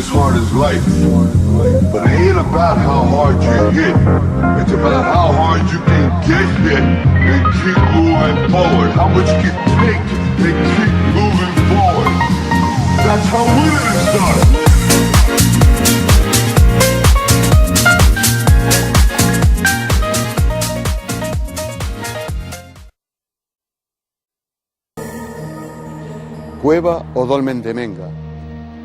as hard as life. But it ain't about how hard you hit. It's about how hard you can get hit and keep moving forward. How much you can take and keep moving forward. That's how winning is done. Cueva o dolmen de Menga.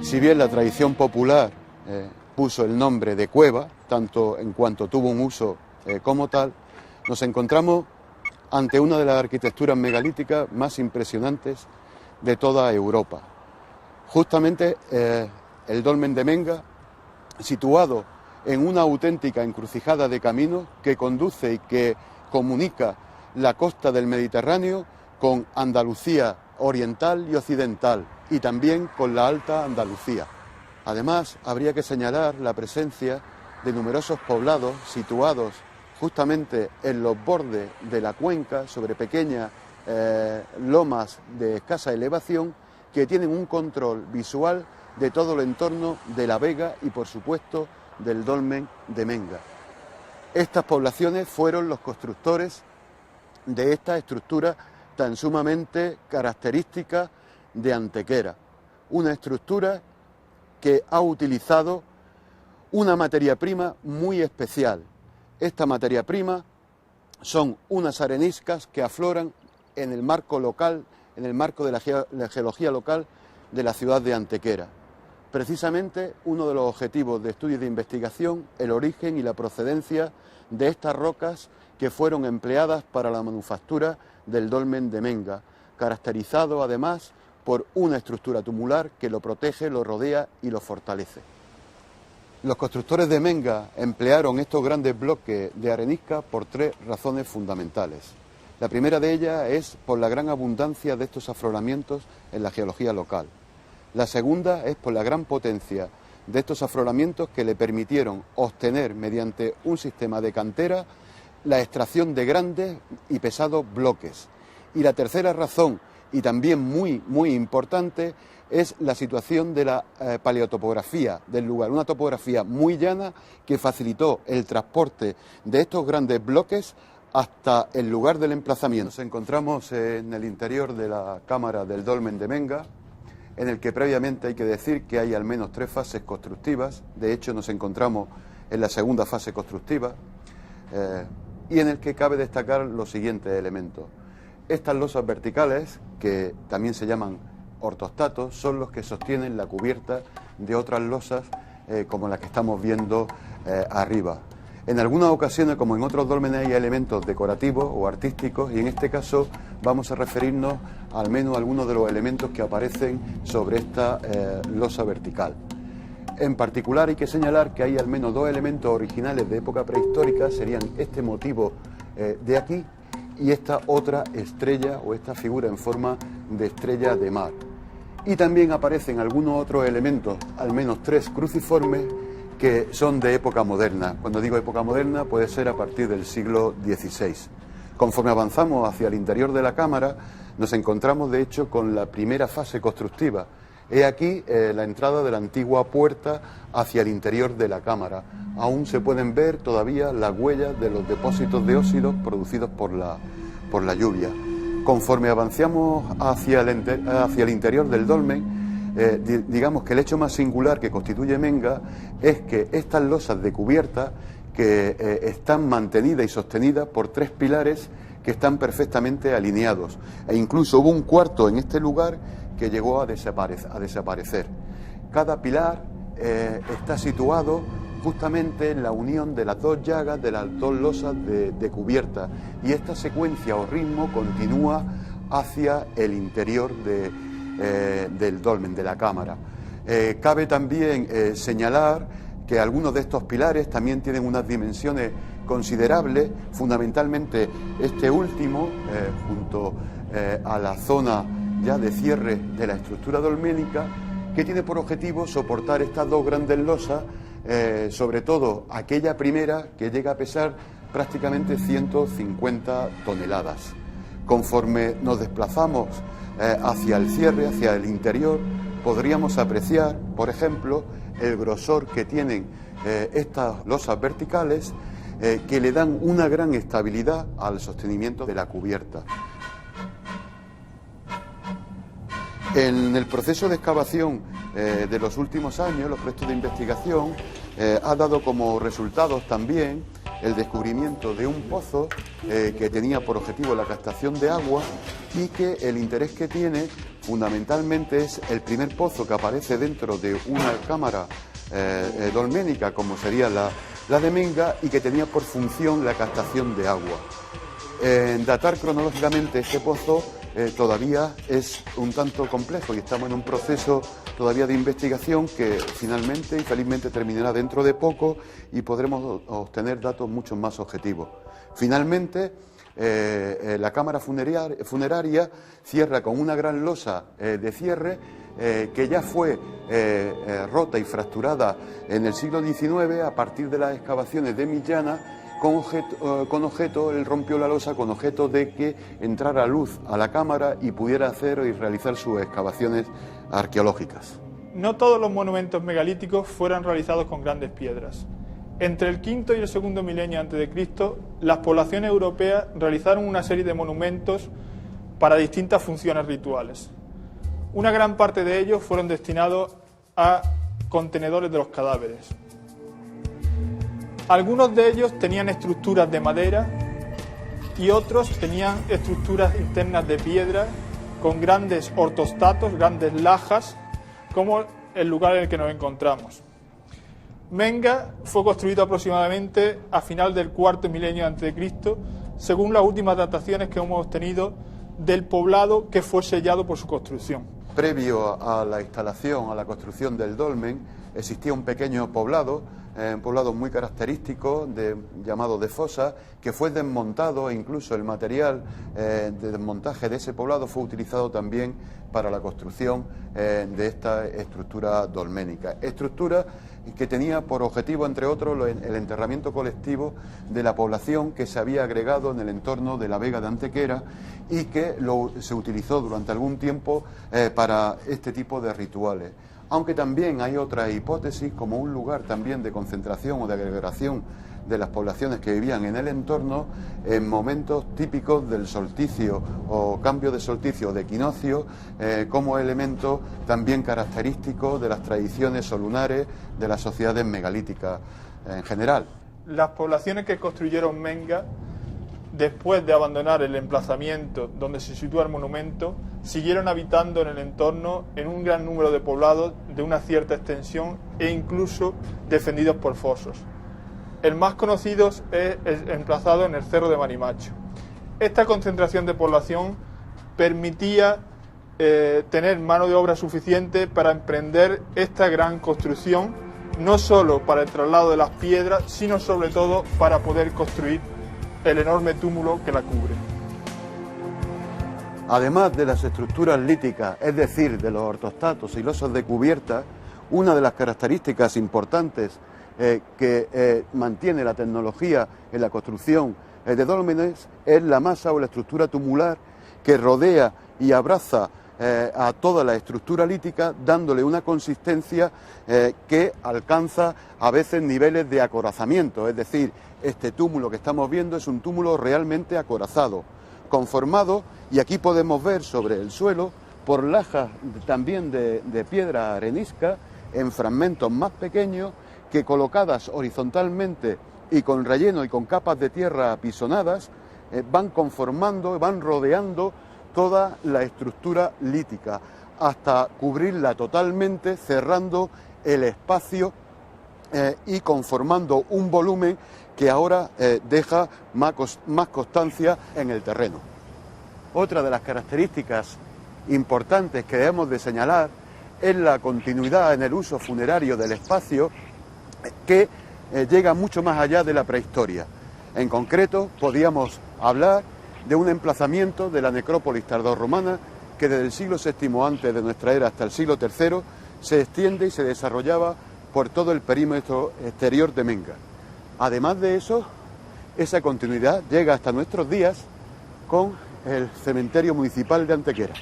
Si bien la tradición popular puso el nombre de cueva, tanto en cuanto tuvo un uso como tal, nos encontramos ante una de las arquitecturas megalíticas más impresionantes de toda Europa. Justamente el dolmen de Menga, situado en una auténtica encrucijada de caminos que conduce y que comunica la costa del Mediterráneo con Andalucía oriental y occidental, y también con la Alta Andalucía. Además, habría que señalar la presencia de numerosos poblados situados justamente en los bordes de la cuenca, sobre pequeñas lomas de escasa elevación, que tienen un control visual de todo el entorno de la vega y, por supuesto, del dolmen de Menga. Estas poblaciones fueron los constructores de esta estructura tan sumamente característica de Antequera, una estructura que ha utilizado una materia prima muy especial. Esta materia prima son unas areniscas que afloran en el marco local, en el marco de la geología local de la ciudad de Antequera. Precisamente uno de los objetivos de estudio y de investigación, el origen y la procedencia de estas rocas que fueron empleadas para la manufactura del dolmen de Menga, caracterizado además por una estructura tumular que lo protege, lo rodea y lo fortalece. Los constructores de Menga emplearon estos grandes bloques de arenisca por tres razones fundamentales. La primera de ellas es por la gran abundancia de estos afloramientos en la geología local. La segunda es por la gran potencia de estos afloramientos que le permitieron obtener mediante un sistema de cantera la extracción de grandes y pesados bloques. Y la tercera razón, y también muy importante, es la situación de la paleotopografía del lugar, una topografía muy llana que facilitó el transporte de estos grandes bloques hasta el lugar del emplazamiento. Nos encontramos en el interior de la cámara del dolmen de Menga, en el que previamente hay que decir que hay al menos 3 fases constructivas. De hecho, nos encontramos en la segunda fase constructiva, y en el que cabe destacar los siguientes elementos. Estas losas verticales, que también se llaman ortostatos, son los que sostienen la cubierta de otras losas como las que estamos viendo arriba. En algunas ocasiones, como en otros dólmenes, hay elementos decorativos o artísticos, y en este caso vamos a referirnos al menos a algunos de los elementos que aparecen sobre esta losa vertical. En particular hay que señalar que hay al menos 2 elementos originales de época prehistórica, serían este motivo de aquí y esta otra estrella o esta figura en forma de estrella de mar. Y también aparecen algunos otros elementos, al menos 3 cruciformes, que son de época moderna. Cuando digo época moderna puede ser a partir del siglo XVI. Conforme avanzamos hacia el interior de la cámara, nos encontramos de hecho con la primera fase constructiva. He aquí la entrada de la antigua puerta hacia el interior de la cámara. Aún se pueden ver todavía las huellas de los depósitos de óxidos producidos por la lluvia. Conforme avanzamos hacia el interior del dolmen, digamos que el hecho más singular que constituye Menga es que estas losas de cubierta que están mantenidas y sostenidas por 3 pilares que están perfectamente alineados. E incluso hubo un cuarto en este lugar que llegó a desaparecer. Cada pilar está situado justamente en la unión de las 2 llagas de las 2 losas de cubierta, y esta secuencia o ritmo continúa hacia el interior del dolmen, de la cámara. Cabe también señalar que algunos de estos pilares también tienen unas dimensiones considerables, fundamentalmente este último, junto a la zona ya de cierre de la estructura dolménica, que tiene por objetivo soportar estas 2 grandes losas, sobre todo aquella primera que llega a pesar prácticamente 150 toneladas. Conforme nos desplazamos hacia el cierre, hacia el interior, podríamos apreciar, por ejemplo, el grosor que tienen estas losas verticales que le dan una gran estabilidad al sostenimiento de la cubierta. En el proceso de excavación de los últimos años, los proyectos de investigación ha dado como resultados también el descubrimiento de un pozo que tenía por objetivo la captación de agua y que el interés que tiene fundamentalmente es el primer pozo que aparece dentro de una cámara dolménica como sería la de Menga y que tenía por función la captación de agua. Datar cronológicamente este pozo todavía es un tanto complejo y estamos en un proceso todavía de investigación que finalmente y felizmente terminará dentro de poco y podremos obtener datos mucho más objetivos. Finalmente, la cámara funeraria cierra con una gran losa de cierre que ya fue rota y fracturada en el siglo XIX a partir de las excavaciones de Millana. Él rompió la losa con objeto de que entrara luz a la cámara y pudiera hacer y realizar sus excavaciones arqueológicas. No todos los monumentos megalíticos fueron realizados con grandes piedras. Entre el quinto y el segundo milenio a.C., las poblaciones europeas realizaron una serie de monumentos para distintas funciones rituales. Una gran parte de ellos fueron destinados a contenedores de los cadáveres. Algunos de ellos tenían estructuras de madera y otros tenían estructuras internas de piedra con grandes ortostatos, grandes lajas, como el lugar en el que nos encontramos. Menga fue construido aproximadamente a final del cuarto milenio a.C., según las últimas dataciones que hemos obtenido del poblado que fue sellado por su construcción. Previo a la instalación, a la construcción del dolmen, existía un pequeño poblado, un poblado muy característico llamado de Fosa, que fue desmontado e incluso el material de desmontaje de ese poblado fue utilizado también para la construcción de esta estructura dolménica. Estructura que tenía por objetivo, entre otros, el enterramiento colectivo de la población que se había agregado en el entorno de la Vega de Antequera y que se utilizó durante algún tiempo para este tipo de rituales. Aunque también hay otra hipótesis como un lugar también de concentración o de agregación de las poblaciones que vivían en el entorno en momentos típicos del solsticio o cambio de solsticio o de equinoccio como elemento también característico de las tradiciones solunares de las sociedades megalíticas en general. Las poblaciones que construyeron Menga, después de abandonar el emplazamiento donde se sitúa el monumento, siguieron habitando en el entorno en un gran número de poblados de una cierta extensión e incluso defendidos por fosos. El más conocido es emplazado en el Cerro de Marimacho. Esta concentración de población permitía tener mano de obra suficiente para emprender esta gran construcción, no solo para el traslado de las piedras, sino sobre todo para poder construir el enorme túmulo que la cubre. Además de las estructuras líticas, es decir, de los ortostatos y losos de cubierta, una de las características importantes que mantiene la tecnología en la construcción de dólmenes es la masa o la estructura tumular que rodea y abraza a toda la estructura lítica, dándole una consistencia que alcanza a veces niveles de acorazamiento, es decir, este túmulo que estamos viendo es un túmulo realmente acorazado, conformado, y aquí podemos ver sobre el suelo, por lajas también de piedra arenisca, en fragmentos más pequeños, que colocadas horizontalmente y con relleno y con capas de tierra apisonadas, van conformando, van rodeando toda la estructura lítica, hasta cubrirla totalmente, cerrando el espacio y conformando un volumen que ahora deja más constancia en el terreno. Otra de las características importantes que debemos de señalar es la continuidad en el uso funerario del espacio que llega mucho más allá de la prehistoria. En concreto, podríamos hablar de un emplazamiento de la necrópolis tardorromana que desde el siglo VII antes de nuestra era hasta el siglo III se extiende y se desarrollaba por todo el perímetro exterior de Menga. Además de eso, esa continuidad llega hasta nuestros días con el cementerio municipal de Antequera.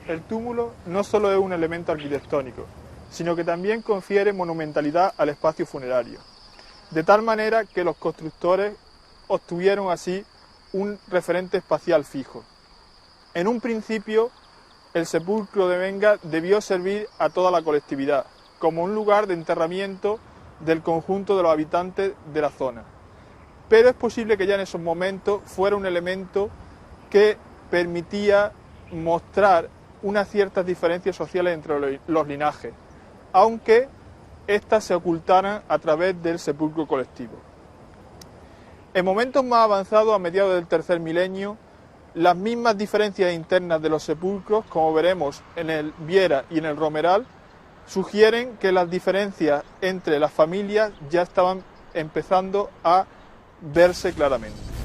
El túmulo no solo es un elemento arquitectónico, sino que también confiere monumentalidad al espacio funerario, de tal manera que los constructores obtuvieron así un referente espacial fijo. En un principio, el sepulcro de Menga debió servir a toda la colectividad, como un lugar de enterramiento del conjunto de los habitantes de la zona. Pero es posible que ya en esos momentos fuera un elemento que permitía mostrar unas ciertas diferencias sociales entre los linajes, aunque éstas se ocultaran a través del sepulcro colectivo. En momentos más avanzados, a mediados del tercer milenio, las mismas diferencias internas de los sepulcros, como veremos en el Viera y en el Romeral, sugieren que las diferencias entre las familias ya estaban empezando a verse claramente.